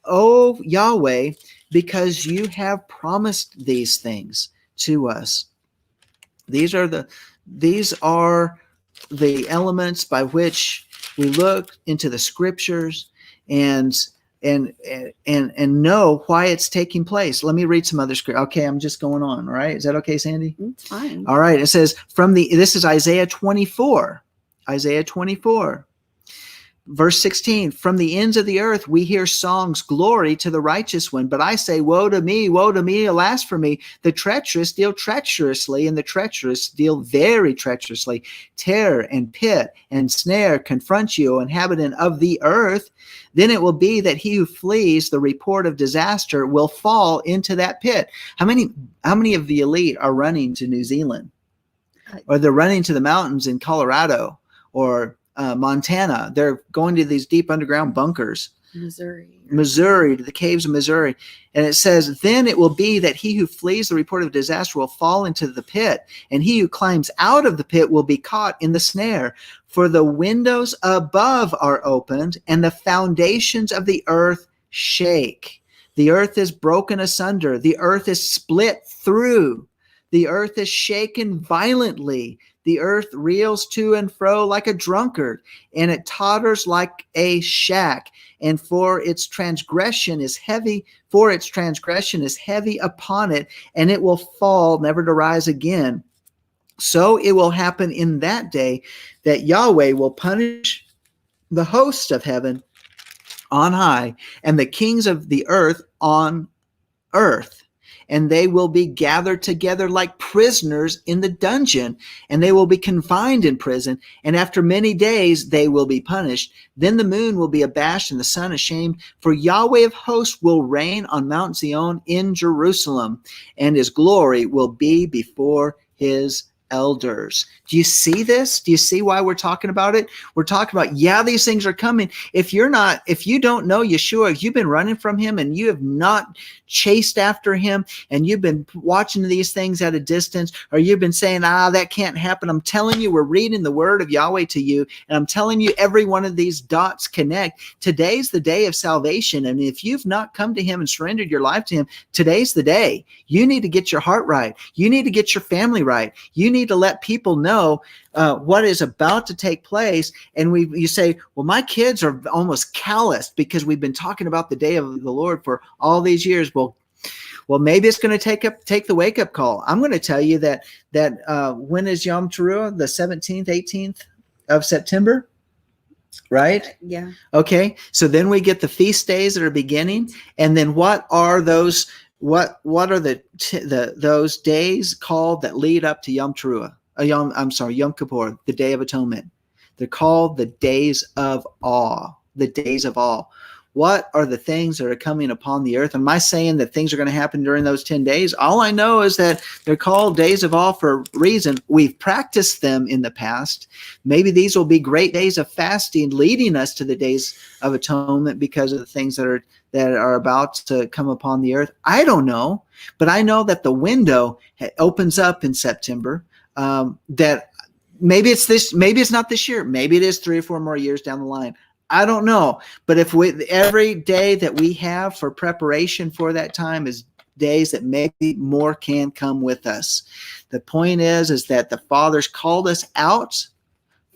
O Yahweh, because you have promised these things to us. These are the elements by which we look into the scriptures and know why it's taking place. Let me read some other scripture. Okay, I'm just going on. All right, is that okay, Sandy? It's fine. All right. It says this is Isaiah 24. Isaiah 24. Verse 16, from the ends of the earth we hear songs, glory to the righteous one. But I say, woe to me, alas for me. The treacherous deal treacherously, and the treacherous deal very treacherously. Terror and pit and snare confront you, O inhabitant of the earth. Then it will be that he who flees the report of disaster will fall into that pit. How many of the elite are running to New Zealand? Or they're running to the mountains in Colorado or Montana? They're going to these deep underground bunkers. Missouri, to the caves of Missouri. And it says, then it will be that he who flees the report of disaster will fall into the pit, and he who climbs out of the pit will be caught in the snare. For the windows above are opened, and the foundations of the earth shake. The earth is broken asunder. The earth is split through. The earth is shaken violently. The earth reels to and fro like a drunkard, and it totters like a shack. And for its transgression is heavy upon it, and it will fall, never to rise again. So it will happen in that day that Yahweh will punish the hosts of heaven on high, and the kings of the earth on earth. and they will be gathered together like prisoners in the dungeon, and they will be confined in prison, and after many days they will be punished. Then the moon will be abashed and the sun ashamed, for Yahweh of hosts will reign on Mount Zion in Jerusalem, and his glory will be before his elders. Do you see this? Do you see why we're talking about it? We're talking about, yeah, these things are coming. If you don't know Yeshua, if you've been running from him and you have not chased after him, and you've been watching these things at a distance, or you've been saying, that can't happen. I'm telling you, we're reading the word of Yahweh to you, and I'm telling you, every one of these dots connect. Today's the day of salvation. And if you've not come to him and surrendered your life to him, today's the day. You need to get your heart right. You need to get your family right. You need to let people know what is about to take place. And you say, well, my kids are almost calloused because we've been talking about the day of the Lord for all these years. Well, maybe it's going to take the wake up call. I'm going to tell you that when is Yom Teruah? The 17th, 18th of September, right? Yeah. Okay. So then we get the feast days that are beginning, and then what are those? What are those days called that lead up to Yom Teruah? Yom Kippur, the Day of Atonement. They're called the days of awe. The days of awe. What are the things that are coming upon the earth? Am I saying that things are going to happen during those 10 days? All I know is that they're called days of awe for a reason. We've practiced them in the past. Maybe these will be great days of fasting leading us to the days of atonement because of the things that are about to come upon the earth. I don't know, but I know that the window opens up in September. That maybe it's not this year. Maybe it is 3 or 4 more years down the line. I don't know. But if every day that we have for preparation for that time is days that maybe more can come with us. The point is that the Father's called us out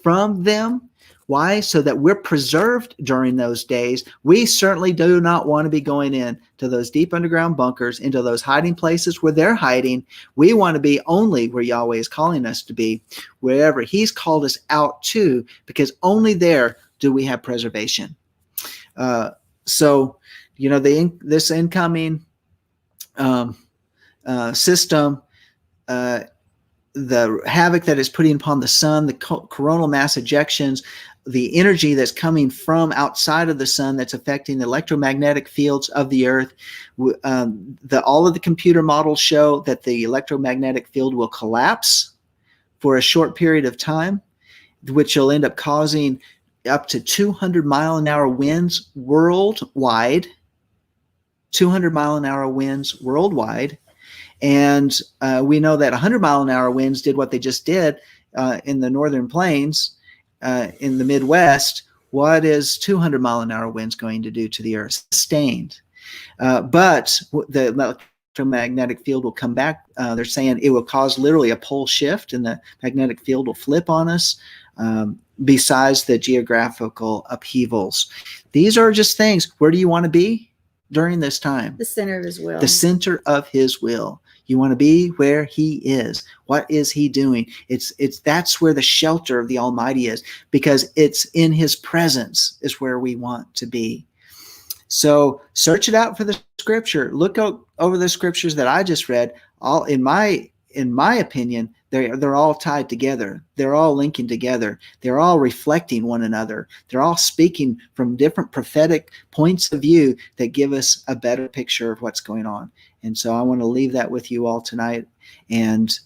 from them. Why? So that we're preserved during those days. We certainly do not want to be going in to those deep underground bunkers, into those hiding places where they're hiding. We want to be only where Yahweh is calling us to be, wherever he's called us out to, because only there do we have preservation. This incoming system, the havoc that is putting upon the sun, the coronal mass ejections, the energy that's coming from outside of the sun that's affecting the electromagnetic fields of the earth. All of the computer models show that the electromagnetic field will collapse for a short period of time, which will end up causing up to 200-mile-an-hour winds worldwide. 200-mile-an-hour winds worldwide. And we know that 100-mile-an-hour winds did what they just did in the northern plains, in the Midwest. What is 200-mile-an-hour winds going to do to the earth? Sustained. But the electromagnetic field will come back. They're saying it will cause literally a pole shift, and the magnetic field will flip on us, besides the geographical upheavals. These are just things. Where do you want to be during this time? The center of his will. The center of his will. You want to be where he is. What is he doing? That's where the shelter of the Almighty is, because it's in his presence is where we want to be. So search it out for the scripture. Look over the scriptures that I just read. All in my opinion, they're all tied together. They're all linking together. They're all reflecting one another. They're all speaking from different prophetic points of view that give us a better picture of what's going on. And so I want to leave that with you all tonight. And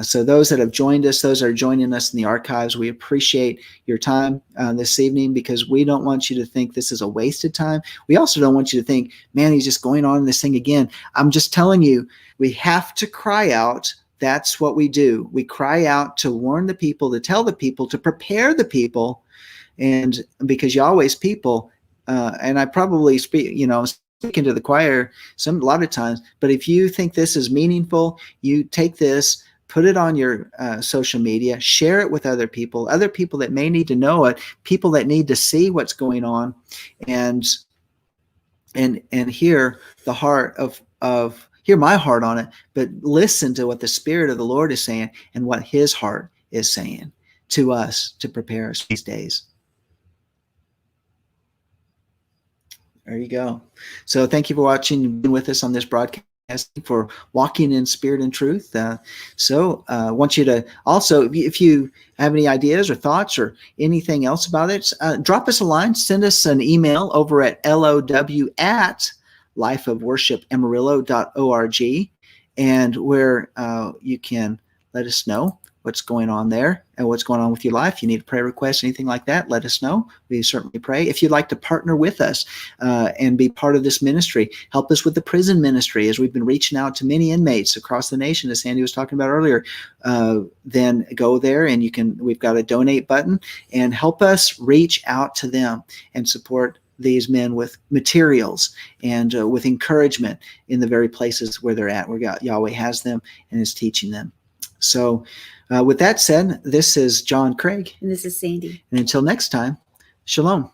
so those that have joined us, those that are joining us in the archives, we appreciate your time this evening, because we don't want you to think this is a wasted time. We also don't want you to think, man, he's just going on in this thing again. I'm just telling you, we have to cry out. That's what we do. We cry out to warn the people, to tell the people, to prepare the people. And because Yahweh's people, and I probably speaking to the choir a lot of times, but if you think this is meaningful, you take this, put it on your social media, share it with other people that may need to know it, people that need to see what's going on, and hear the heart of hear my heart on it, but listen to what the Spirit of the Lord is saying and what his heart is saying to us to prepare us these days. There you go. So thank you for watching and being with us on this broadcast. for walking in spirit and truth. So I want you to also, if you have any ideas or thoughts or anything else about it, drop us a line, send us an email over at low@lifeofworshipamarillo.org, and where you can let us know what's going on there and what's going on with your life. You need a prayer request, anything like that, let us know. We certainly pray. If you'd like to partner with us and be part of this ministry, help us with the prison ministry, as we've been reaching out to many inmates across the nation, as Sandy was talking about earlier. Then go there and we've got a donate button, and help us reach out to them and support these men with materials and with encouragement in the very places where they're at, where Yahweh has them and is teaching them. So with that said, this is John Craig. And this is Sandy. And until next time, shalom.